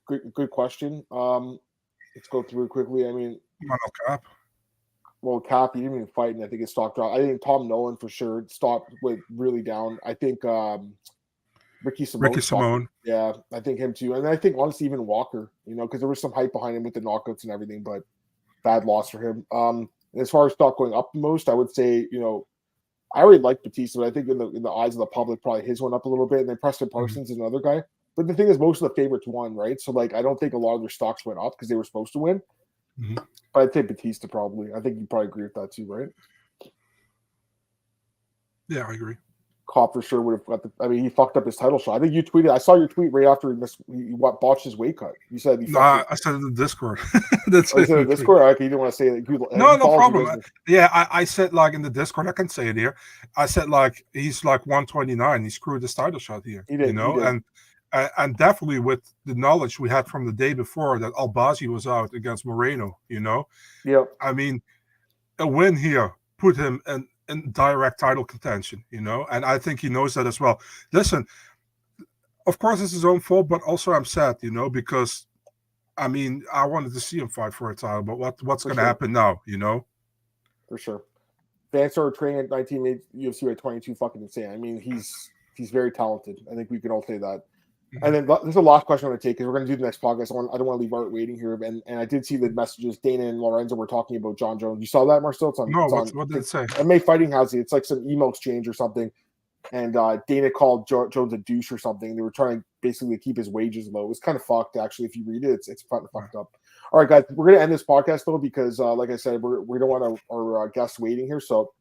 Good question. Let's go through it quickly. I mean, Cap. Well, Cap, he didn't even fight, and I think his stock dropped. I think Tom Nolan for sure. Stock went really down. I think Ricky Simone. Yeah, I think him too. And I think honestly even Walker, because there was some hype behind him with the knockouts and everything, but bad loss for him. As far as stock going up the most, I would say, I already like Batista, but I think in the eyes of the public, probably his went up a little bit, and then Preston Parsons is another guy. But the thing is, most of the favorites won, right? So, I don't think a lot of their stocks went up because they were supposed to win. Mm-hmm. But I'd say Batista probably. I think you probably agree with that too, right? Yeah, I agree. Cop for sure would have got he fucked up his title shot. I think you tweeted. I saw your tweet right after he botched his weight cut. You said I said it in the Discord. That's it. In the Discord. Okay, you didn't want to say it. No problem. Yeah, I said in the Discord. I can say it here. I said he's 129. He screwed his title shot here. He did. And definitely with the knowledge we had from the day before that Albazi was out against Moreno. Yeah. I mean, a win here put him in direct title contention, and I think he knows that as well. Listen, of course it's his own fault, but also I'm sad, because I wanted to see him fight for a title, but what's going to happen now, For sure. Vance started training at 19, UFC at 22, fucking insane. He's very talented. I think we can all say that. And then this is the last question I'm going to take because we're going to do the next podcast. I don't want to leave Art waiting here. And I did see the messages. Dana and Lorenzo were talking about John Jones. You saw that, Marcel? What did it say? MMA Fighting House. It's like some email exchange or something. And Dana called Jones a douche or something. They were trying to basically keep his wages low. It was kind of fucked, actually. If you read it, it's kind of fucked up. All right, guys, we're going to end this podcast, though, because, like I said, we don't want our guests waiting here. So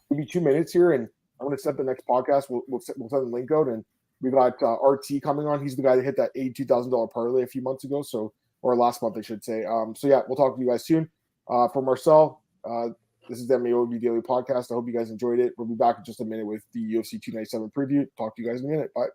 give me 2 minutes here, and I'm going to set the next podcast. We'll send the link out, and we got RT coming on. He's the guy that hit that $82,000 parlay a few months ago, or last month, I should say. So yeah, we'll talk to you guys soon. For Marcel, this is the MMAOB Daily Podcast. I hope you guys enjoyed it. We'll be back in just a minute with the UFC 297 preview. Talk to you guys in a minute. Bye.